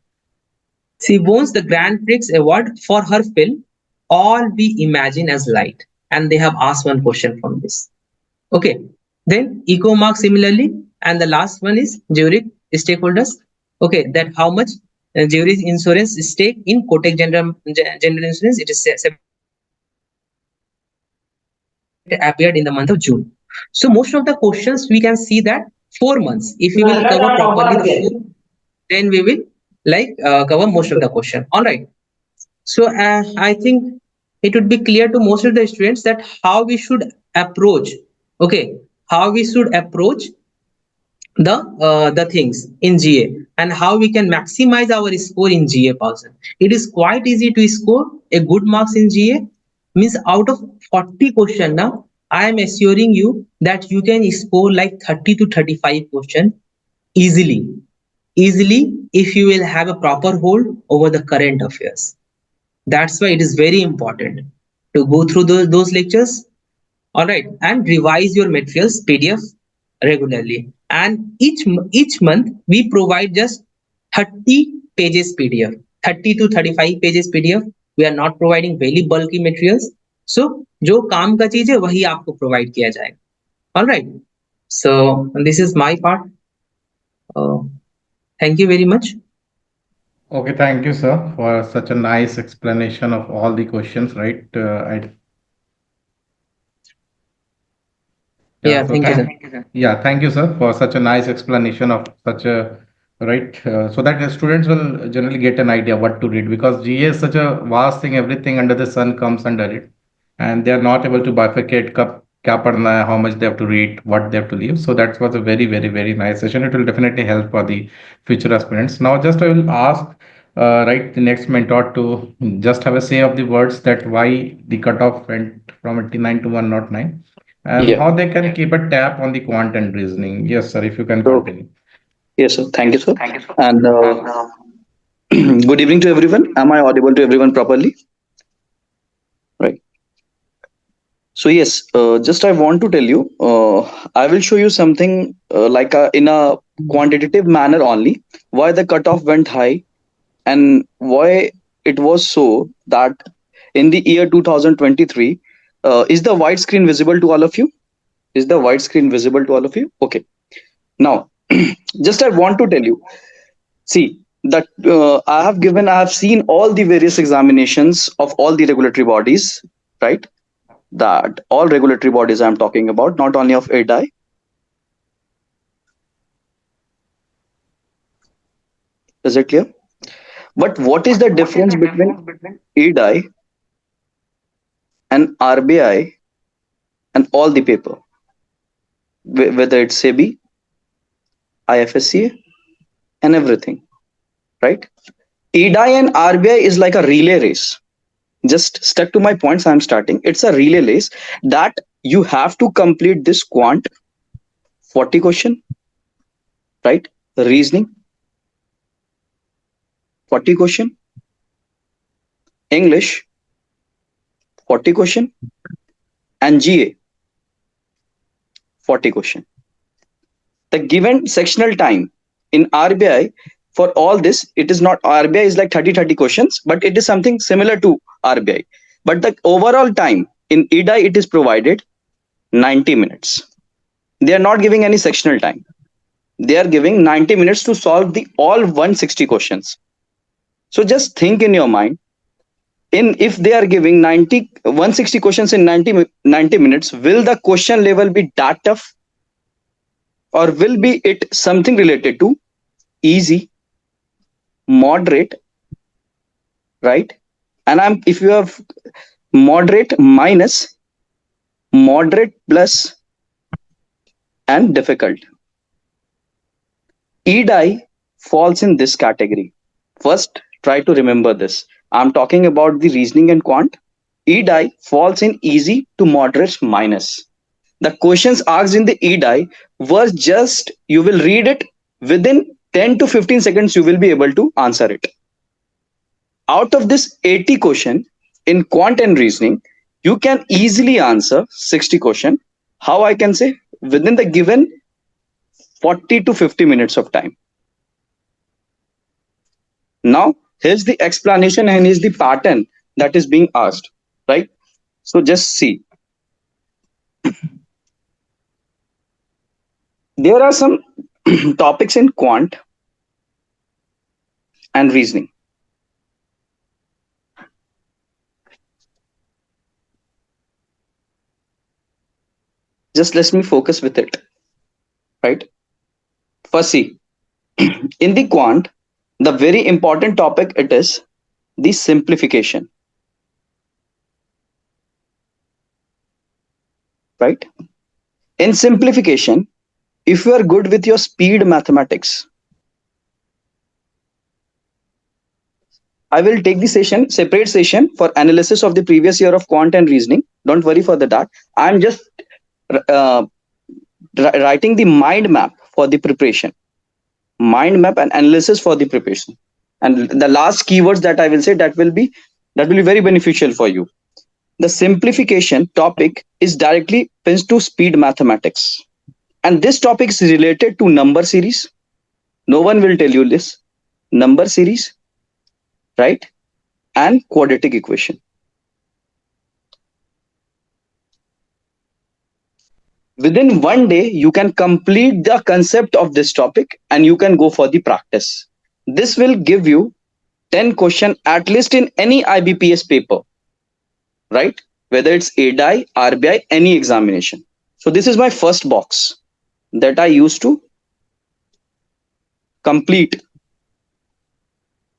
She won the Grand Prix award for her film All We Imagine as Light, and they have asked one question from this. Okay, then EcoMark similarly, and the last one is Zurich stakeholders. Okay, that how much Zurich insurance stake in Kotak General Insurance, it is 7 appeared in the month of June. So most of the questions we can see that 4 months. If we will cover properly the 4, then we will cover most of the question. All right. So I think it would be clear to most of the students that how we should approach. Okay, how we should approach the things in GA and how we can maximize our score in GA person. It is quite easy to score a good marks in GA. Means out of 40 question now, I am assuring you that you can score like 30 to 35 question easily. Easily if you will have a proper hold over the current affairs. That's why it is very important to go through those lectures, all right, and revise your materials PDF regularly. And each month we provide just 30 pages PDF, 30 to 35 pages PDF. We are not providing very bulky materials. So जो काम का चीज है वही आपको provide किया जाएगा. All right. So this is my part. Thank you very much. Okay, thank you, sir, for such a nice explanation of all the questions, right? Yeah, thank you, sir. Yeah, thank you, sir, for such a nice explanation of such a right. So that the students will generally get an idea what to read, because GA is such a vast thing. Everything under the sun comes under it, and they are not able to bifurcate क्या पढ़ना है, how much they have to read, what they have to leave. So that was a very, very, very nice session. It will definitely help for the future aspirants. Now, just I will ask, right, the next mentor to just have a say of the words that why the cutoff went from 89 to 109, and Yeah. how they can keep a tap on the quant and reasoning. Yes, sir, if you can So, continue. yes, sir. Thank you, sir. And good evening to everyone. Am I audible to everyone properly? Right. So yes, just I want to tell you, I will show you something in a quantitative manner only, why the cutoff went high and why it was so that in the year 2023, is the white screen visible to all of you? Is the white screen visible to all of you? Okay. Now, just I want to tell you, see that I have seen all the various examinations of all the regulatory bodies, right? That all regulatory bodies I'm talking about, not only of Irdai. Is it clear? But what is the difference between Irdai and RBI and all the paper? Whether it's SEBI, IFSCA, and everything, right? Irdai and RBI is like a relay race. Just stuck to my points, I'm starting. It's a relay race that you have to complete this quant 40 question, right? Reasoning 40 question, English 40 question, and GA 40 question. The given sectional time in RBI for all this, it is not, RBI is like 30 questions, but it is something similar to RBI. But the overall time in Irdai, it is provided 90 minutes. They are not giving any sectional time. They are giving 90 minutes to solve the all 160 questions. So just think in your mind, if they are giving 160 questions in 90 minutes, will the question level be that tough, or will be it something related to easy, moderate, right? And if you have moderate minus, moderate plus, and difficult, Irdai falls in this category. First, try to remember this. I'm talking about the reasoning and quant. Irdai falls in easy to moderate minus. The questions asked in the Irdai was just, you will read it within 10 to 15 seconds, you will be able to answer it. Out of this 80 question in quant and reasoning, you can easily answer 60 question. How I can say? Within the given 40 to 50 minutes of time. Now, here's the explanation and here's the pattern that is being asked, right? So just see. There are some topics in quant and reasoning. Just let me focus with it, right? First, see, in the quant, the very important topic, it is the simplification, right? In simplification, if you are good with your speed mathematics, I will take the separate session for analysis of the previous year of quant and reasoning. Don't worry for that. I'm just writing the mind map for the preparation, mind map and analysis for the preparation. And the last keywords that I will say, that will be very beneficial for you. The simplification topic is directly pins to speed mathematics. And this topic is related to number series. No one will tell you this. Number series, right? And quadratic equation. Within one day, you can complete the concept of this topic and you can go for the practice. This will give you 10 questions at least in any IBPS paper, right? Whether it's Irdai, RBI, any examination. So this is my first box that I used to complete,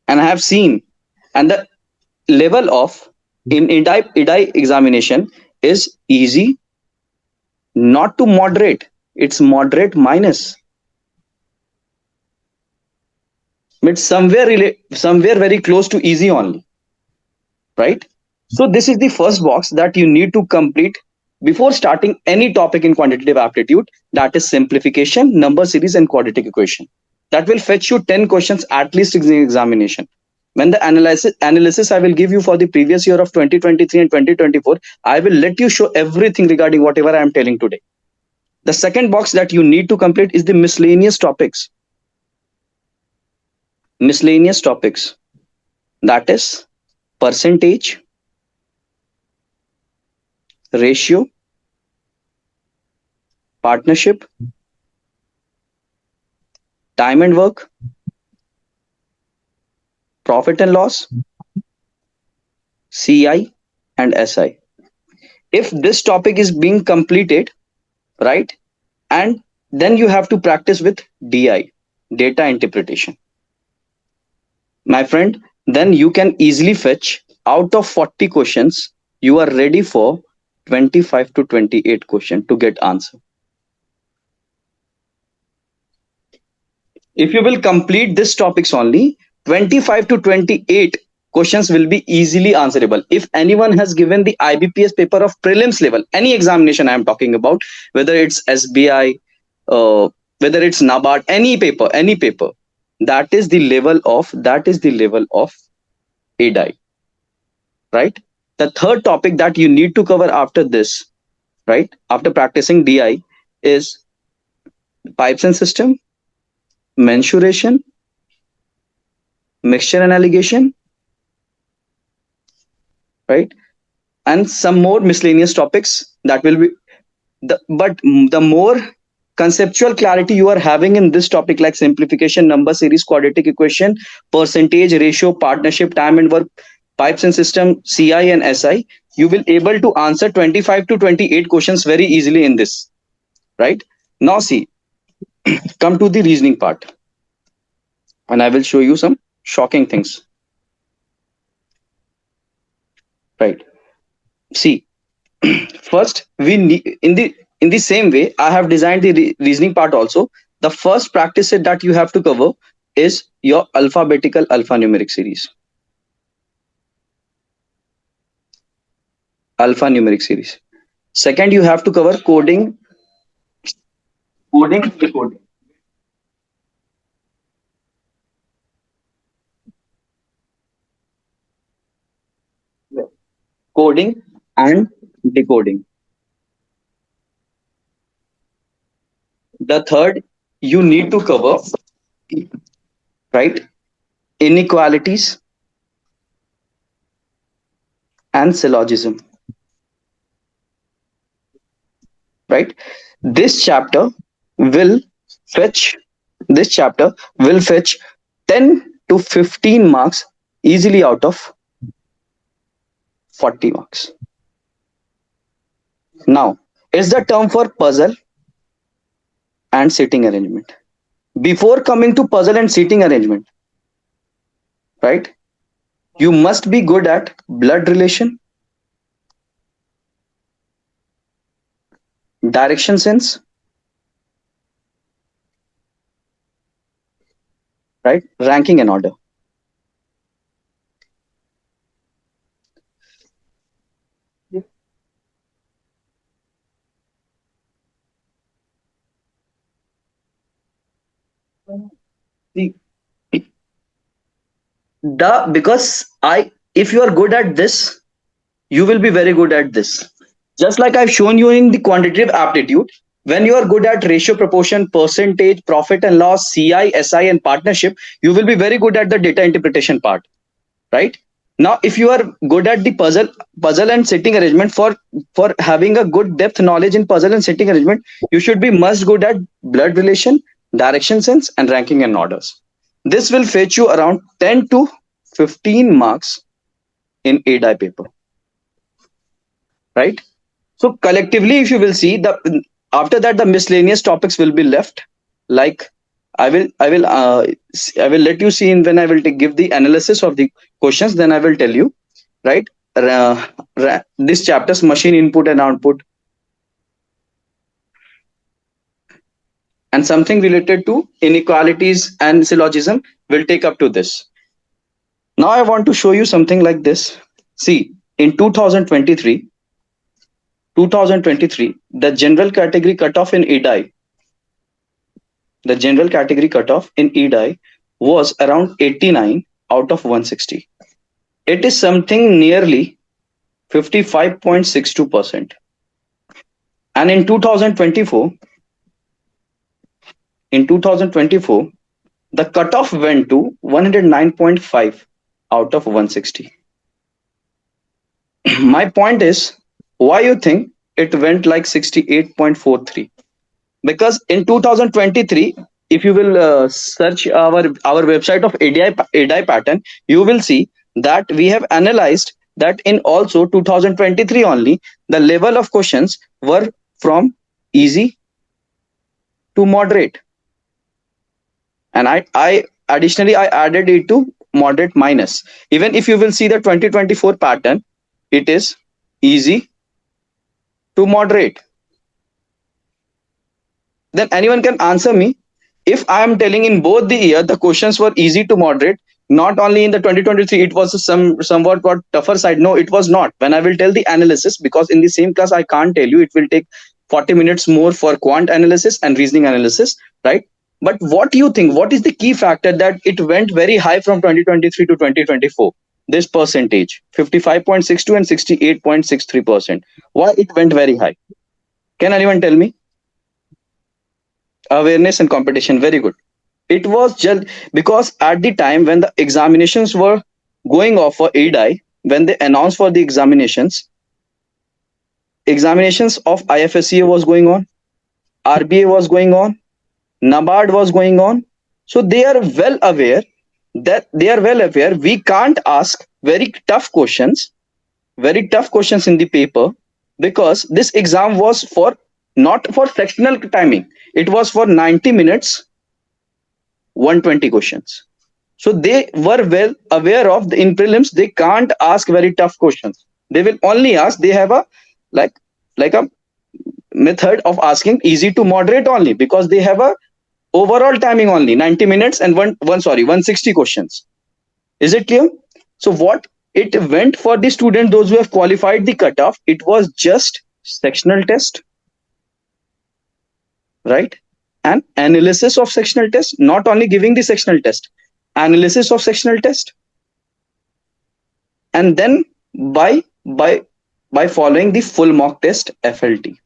and I have seen, and the level of in Irdai examination is easy, not to moderate, it's moderate minus. It's somewhere very close to easy only, right? So this is the first box that you need to complete before starting any topic in quantitative aptitude, that is simplification, number series, and quadratic equation. That will fetch you 10 questions at least in the examination. When the analysis I will give you for the previous year of 2023 and 2024, I will let you show everything regarding whatever I am telling today. The second box that you need to complete is the miscellaneous topics. Miscellaneous topics, that is percentage, ratio, partnership, time and work, profit and loss, CI and SI. If this topic is being completed, right, and then you have to practice with DI, data interpretation, my friend, then you can easily fetch out of 40 questions, you are ready for 25 to 28 questions to get answer. If you will complete this topics only, 25 to 28 questions will be easily answerable. If anyone has given the IBPS paper of prelims level, any examination I am talking about, whether it's SBI, whether it's NABARD, any paper, that is the level of Irdai, right? The third topic that you need to cover after this, right, after practicing DI, is pipes and system, mensuration, mixture and alligation, right, and some more miscellaneous topics that will be the more conceptual clarity you are having in this topic, like simplification, number series, quadratic equation, percentage, ratio, partnership, time and work, pipes and system, CI and SI, you will able to answer 25 to 28 questions very easily in this, right? Now see, come to the reasoning part, and I will show you some shocking things, right? See, first we need in the same way I have designed the reasoning part also. The first practice set that you have to cover is your alphabetical alphanumeric series. Alphanumeric series. Second, you have to cover coding, decoding. Coding and decoding. The third, you need to cover, right, inequalities and syllogism, right? This chapter will fetch 10 to 15 marks easily out of 40 marks. Now, it's the term for puzzle and seating arrangement. Before coming to puzzle and seating arrangement, right, you must be good at blood relation, direction sense, right, ranking and order. Because if you are good at this, you will be very good at this. Just like I've shown you in the quantitative aptitude, when you are good at ratio, proportion, percentage, profit and loss, CI, SI and partnership, you will be very good at the data interpretation part, right? Now, if you are good at the puzzle and setting arrangement, for having a good depth knowledge in puzzle and setting arrangement, you should be much good at blood relation, direction sense and ranking and orders. This will fetch you around 10 to 15 marks in Irdai paper, right? So collectively, if you will see, after that the miscellaneous topics will be left. Like I will let you see when I will give the analysis of the questions. Then I will tell you, right? This chapter's machine input and output, and something related to inequalities and syllogism will take up to this. Now I want to show you something like this. See, in 2023, the general category cutoff in Irdai, was around 89 out of 160. It is something nearly 55.62%. And in 2024, the cutoff went to 109.5 out of 160. My point is, why you think it went like 68.43? Because in 2023, if you will search our website of Irdai pattern, you will see that we have analyzed that in also 2023 only, the level of questions were from easy to moderate. And I additionally added it to moderate minus. Even if you will see the 2024 pattern, it is easy to moderate. Then anyone can answer me, if I am telling in both the year the questions were easy to moderate, not only in the 2023 it was somewhat got tougher side. No, it was not. When I will tell the analysis, because in the same class I can't tell you, it will take 40 minutes more for quant analysis and reasoning analysis, right? But what do you think? What is the key factor that it went very high from 2023 to 2024? This percentage, 55.62 and 68.63%. Why it went very high? Can anyone tell me? Awareness and competition. Very good. It was just because at the time when the examinations were going off for Irdai, when they announced for the examinations of IFSCA was going on, RBI was going on, NABARD was going on. So they are well aware we can't ask very tough questions in the paper, because this exam was for not for sectional timing. It was for 90 minutes, 120 questions. So they were well aware of the in prelims they can't ask very tough questions. They will only ask, they have a like a method of asking easy to moderate only, because they have a overall timing only 90 minutes and 160 questions. Is it clear? So what it went for the student, those who have qualified the cutoff, it was just sectional test, right? And analysis of sectional test, not only giving the sectional test, analysis of sectional test. And then by following the full mock test FLT.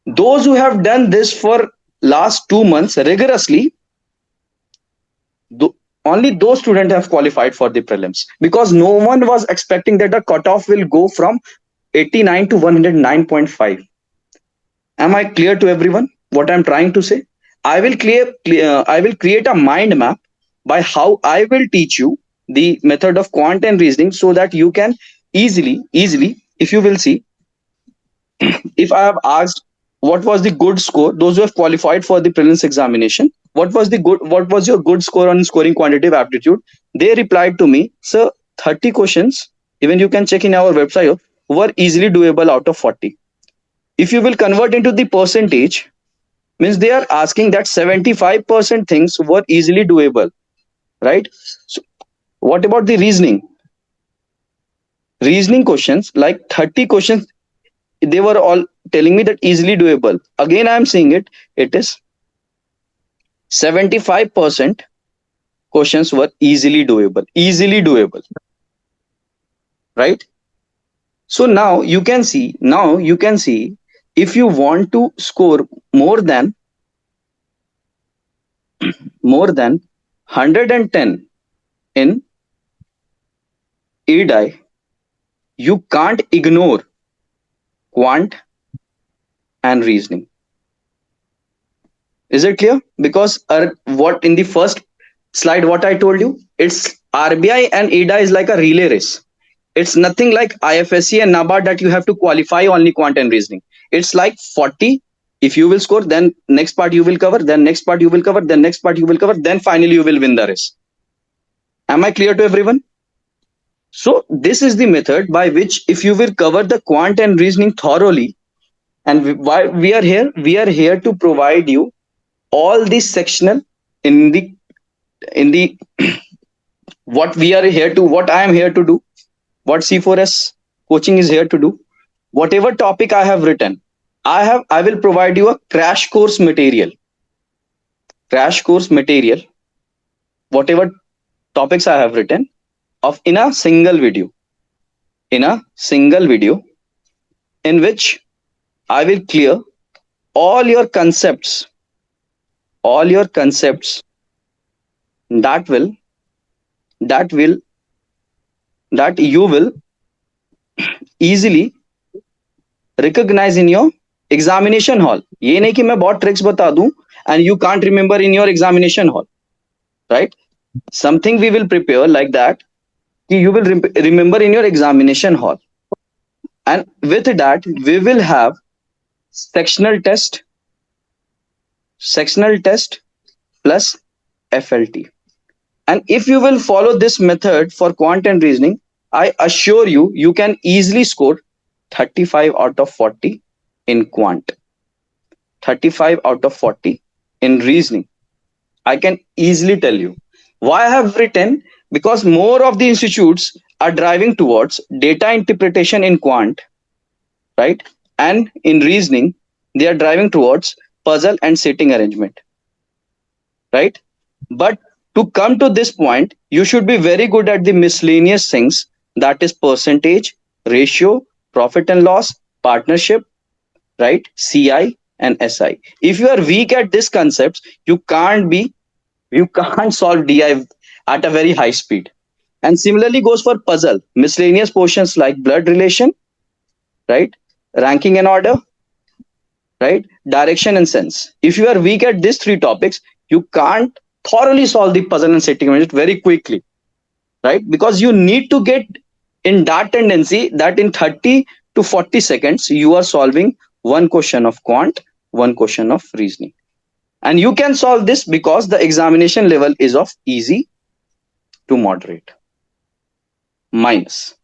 Those who have done this for last 2 months rigorously, only those students have qualified for the prelims, because no one was expecting that the cutoff will go from 89 to 109.5. Am I clear to everyone what I'm trying to say? I will create a mind map by how I will teach you the method of quant and reasoning, so that you can easily, if you will see, if I have asked what was the good score, those who have qualified for the prelims examination, what was your good score on scoring quantitative aptitude? They replied to me, sir, 30 questions, even you can check in our website, were easily doable out of 40. If you will convert into the percentage, means they are asking that 75% things were easily doable, right? So what about the reasoning questions? Like 30 questions, they were all telling me that easily doable. Again, I am saying it is 75% questions were easily doable, right? So now you can see, if you want to score more than 110 in Irdai, you can't ignore quant and reasoning. Is it clear? Because what in the first slide, what I told you, it's RBI and Irdai is like a relay race. It's nothing like IFSC and NABARD that you have to qualify only quant and reasoning. It's like 40. If you will score, then next part you will cover, then next part you will cover, then next part you will cover, then finally you will win the race. Am I clear to everyone? So this is the method by which, if you will cover the quant and reasoning thoroughly, and why we are here to provide you all this sectional in the what I am here to do, what C4S coaching is here to do. Whatever topic I have written, I will provide you a crash course material, whatever topics I have written in a single video, in which I will clear all your concepts that you will easily recognize in your examination hall. ये नहीं कि मैं बहुत tricks बता दूं and you can't remember in your examination hall, right? Something we will prepare like that, you will remember in your examination hall. And with that, we will have sectional test plus FLT. And if you will follow this method for quant and reasoning, I assure you, you can easily score 35 out of 40 in quant, 35 out of 40 in reasoning. I can easily tell you. Why I have written? Because more of the institutes are driving towards data interpretation in quant, right? And in reasoning, they are driving towards puzzle and setting arrangement, right? But to come to this point, you should be very good at the miscellaneous things, that is percentage, ratio, profit and loss, partnership, right? CI and SI. If you are weak at these concepts, you can't solve DI at a very high speed. And similarly goes for puzzle, miscellaneous portions like blood relation, right? Ranking and order, right? direction and sense. If you are weak at these three topics, you can't thoroughly solve the puzzle and setting it very quickly, right? Because you need to get in that tendency that in 30 to 40 seconds you are solving one question of quant, one question of reasoning. And you can solve this because the examination level is of easy to moderate minus.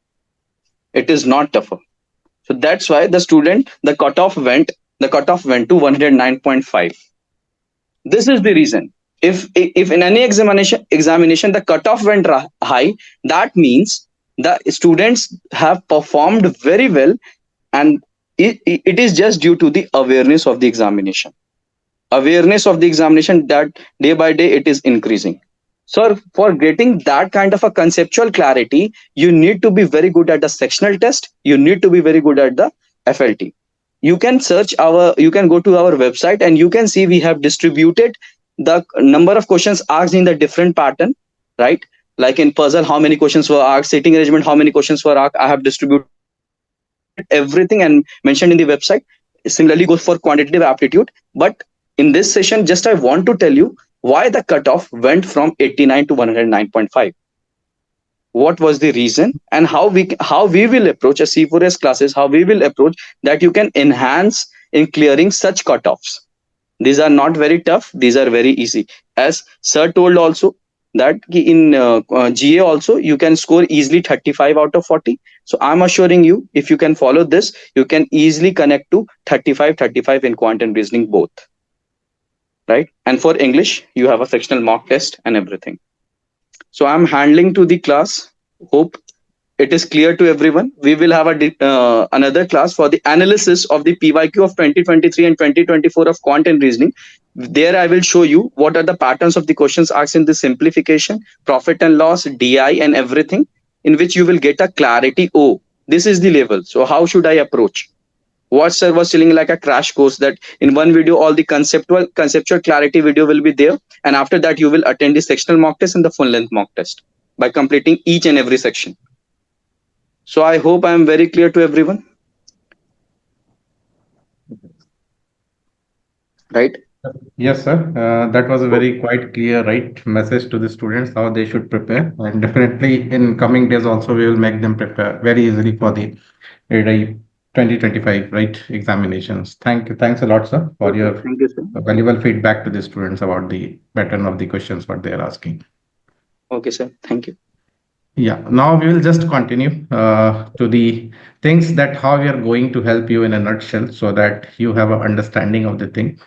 It is not tougher. So that's why the cutoff went to 109.5. This is the reason. If in any examination the cutoff went high, that means the students have performed very well, and it is just due to the awareness of the examination. Awareness of the examination, that day by day it is increasing. So for getting that kind of a conceptual clarity, you need to be very good at the sectional test. You need to be very good at the FLT. You can go to our website and you can see we have distributed the number of questions asked in the different pattern, right? Like in puzzle, how many questions were asked, sitting arrangement, how many questions were asked. I have distributed everything and mentioned in the website. Similarly goes for quantitative aptitude. But in this session, just I want to tell you why the cutoff went from 89 to 109.5. What was the reason, and how we will approach a C4S classes, how we will approach that you can enhance in clearing such cutoffs. These are not very tough, these are very easy. As sir told also that in GA also you can score easily 35 out of 40. So I'm assuring you, if you can follow this, you can easily connect to 35 in quant and reasoning both, right? And for English, you have a sectional mock test and everything. So I'm handling to the class. Hope it is clear to everyone. We will have another class for the analysis of the PYQ of 2023 and 2024 of quant and reasoning. There I will show you what are the patterns of the questions asked in the simplification, profit and loss, DI and everything, in which you will get a clarity. Oh, this is the level. So how should I approach? What sir was telling like a crash course, that in one video all the conceptual clarity video will be there, and after that you will attend the sectional mock test and the full length mock test by completing each and every section. So I hope I am very clear to everyone, right? Yes, sir. That was a very quite clear, right, message to the students how they should prepare, and definitely in coming days also we will make them prepare very easily for the Irdai 2025, right, examinations. Thanks a lot, sir, for your Thank you, sir. valuable feedback to the students about the pattern of the questions what they are asking. Okay, sir. Thank you. Yeah, now we will just continue to the things that how we are going to help you in a nutshell so that you have an understanding of the thing.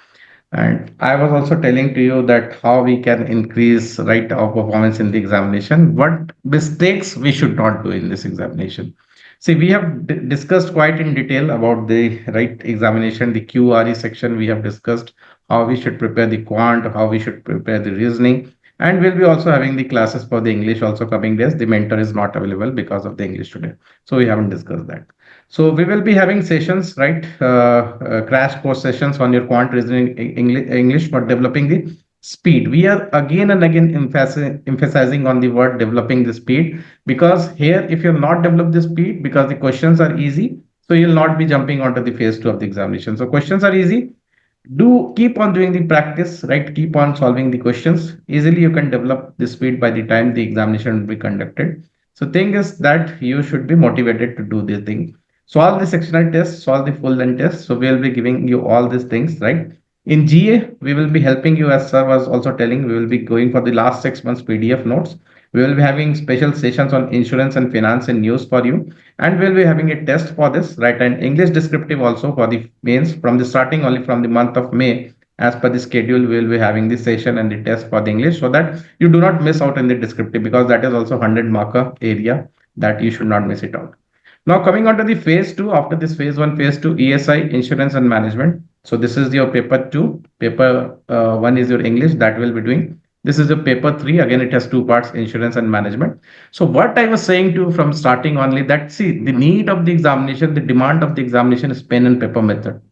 And I was also telling to you that how we can increase right our performance in the examination, what mistakes we should not do in this examination. See, we have discussed quite in detail about the right examination, the QRE section. We have discussed how we should prepare the quant, how we should prepare the reasoning, and we'll be also having the classes for the English also coming days. The mentor is not available because of the English today, so we haven't discussed that. So we will be having sessions, right? Crash course sessions on your quant reasoning English for developing the speed. We are again and again emphasizing on the word developing the speed, because here if you're not develop the speed, because the questions are easy, so you'll not be jumping onto the phase 2 of the examination. So questions are easy. Do keep on doing the practice, right? Keep on solving the questions. Easily you can develop the speed by the time the examination will be conducted. So thing is that you should be motivated to do this thing. Solve the sectional test, solve the full length test. So we will be giving you all these things, right? In GA, we will be helping you, as sir was also telling, we will be going for the last 6 months PDF notes. We will be having special sessions on insurance and finance and news for you. And we'll be having a test for this, right? And English descriptive also for the mains from the starting only from the month of May. As per the schedule, we will be having the session and the test for the English so that you do not miss out in the descriptive, because that is also 100 marker area that you should not miss it out. Now coming on to the phase 2, after this phase 1, phase 2, ESI, insurance and management. So this is your paper 2, paper 1 is your English that we'll be doing. This is your paper 3, again it has 2 parts, insurance and management. So what I was saying to from starting only that, see, the need of the examination, the demand of the examination is pen and paper method.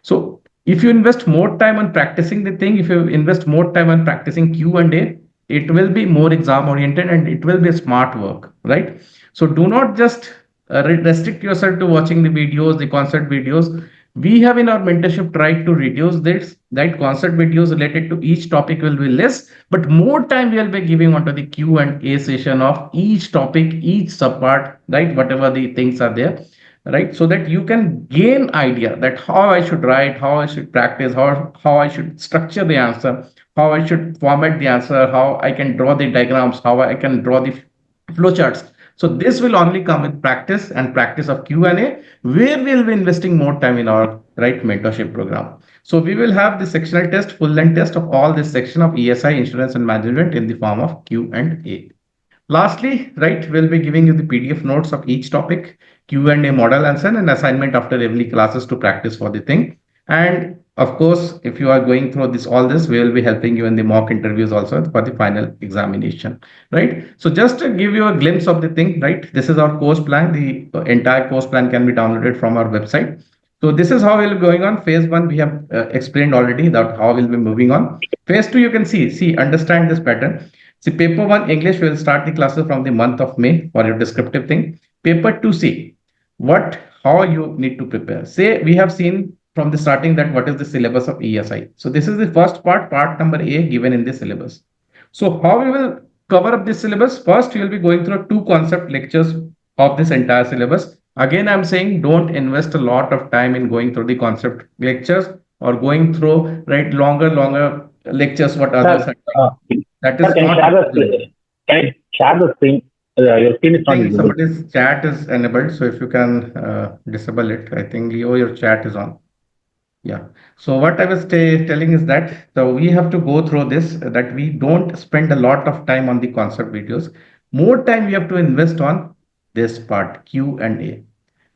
So if you invest more time on practicing the thing, if you invest more time on practicing Q&A, it will be more exam oriented and it will be a smart work, right? So do not just restrict yourself to watching the videos, the concept videos. We have in our mentorship tried to reduce this, that concept videos related to each topic will be less, but more time we will be giving onto the Q and A session of each topic, each subpart, right? Whatever the things are there, right? So that you can gain idea that how I should write, how I should practice, how I should structure the answer, how I should format the answer, how I can draw the diagrams, how I can draw the flowcharts. So this will only come with practice and practice of Q&A, where we'll be investing more time in our right mentorship program. So we will have the sectional test, full length test of all this section of ESI, insurance and management in the form of Q&A. Lastly, right, we'll be giving you the PDF notes of each topic, Q&A model answer and assignment after every classes to practice for the thing. And of course, if you are going through this, all this, we will be helping you in the mock interviews also for the final examination, right? So just to give you a glimpse of the thing, right? This is our course plan. The entire course plan can be downloaded from our website. So this is how we'll be going on. Phase one, we have explained already that how we'll be moving on. Phase two, you can see, understand this pattern. See, paper one, English, will start the classes from the month of May for your descriptive thing. Paper two, see, how you need to prepare. Say, we have seen from the starting that what is the syllabus of ESI. So this is the first part number A given in the syllabus. So how we will cover up this syllabus? First, you will be going through two concept lectures of this entire syllabus. Again, I'm saying don't invest a lot of time in going through the concept lectures or going through longer lectures what others Sir, are doing. That is sir, can you not share the advisable. screen? Can you share the screen? Your screen is I not think visible. somebody's chat is enabled, so if you can disable it, I think Leo, your chat is on. Yeah. So what I was telling is that so we have to go through this that we don't spend a lot of time on the concept videos. More time we have to invest on this part Q and A.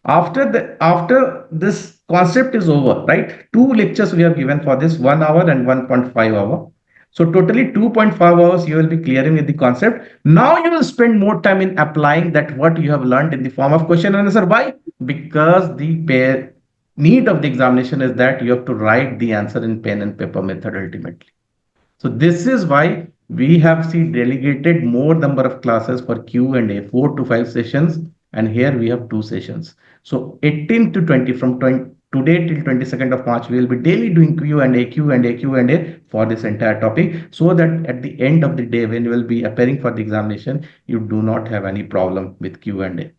After this concept is over, right? Two lectures we have given for this 1 hour and 1.5 hour. So totally 2.5 hours you will be clearing with the concept. Now you will spend more time in applying that what you have learned in the form of question and answer. Why? Because the need of the examination is that you have to write the answer in pen and paper method ultimately. So this is why we have seen delegated more number of classes for Q&A, 4 to 5 sessions, and here we have 2 sessions. So 18 to 20 from 20, today till 22nd of March, we will be daily doing Q&A for this entire topic, so that at the end of the day, when you will be appearing for the examination, you do not have any problem with Q&A.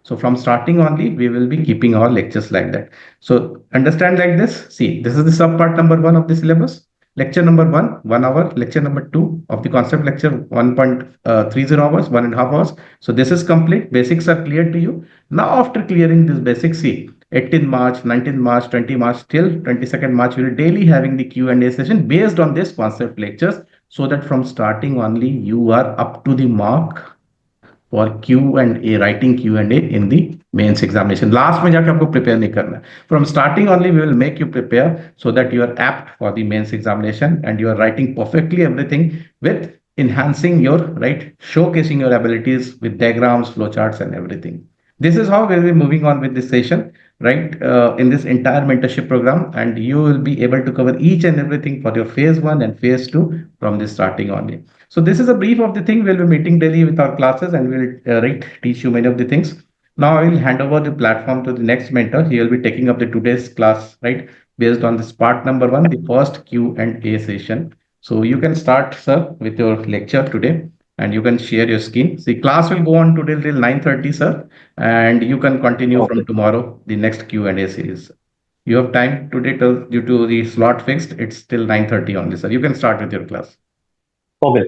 So from starting only, we will be keeping our lectures like that. So understand like this. See, this is the subpart number 1 of the syllabus. Lecture number 1, 1 hour. Lecture number 2 of the concept lecture, 1.30 hours, 1.5 hours. So this is complete. Basics are clear to you. Now after clearing this basics, see, 18 March, 19 March, 20 March till 22nd March, we will daily having the Q&A session based on this concept lectures, so that from starting only you are up to the mark for Q&A, writing Q&A in the mains examination. Last में जाके आपको prepare नहीं करना. From starting only we will make you prepare so that you are apt for the mains examination and you are writing perfectly everything with enhancing your, right, showcasing your abilities with diagrams, flowcharts and everything. This is how we'll be moving on with this session, right, in this entire mentorship program, and you will be able to cover each and everything for your phase 1 and phase 2 from the starting only. So this is a brief of the thing. We'll be meeting daily with our classes and we'll right, teach you many of the things. Now I will hand over the platform to the next mentor. He will be taking up the today's class, right, based on this part number 1, the first Q&A session. So you can start, sir, with your lecture today and you can share your screen. See, class will go on today till 9:30, sir, and you can continue Okay. from tomorrow, the next Q&A series. You have time today till, due to the slot fixed, it's till 9:30 only, sir. You can start with your class. Okay.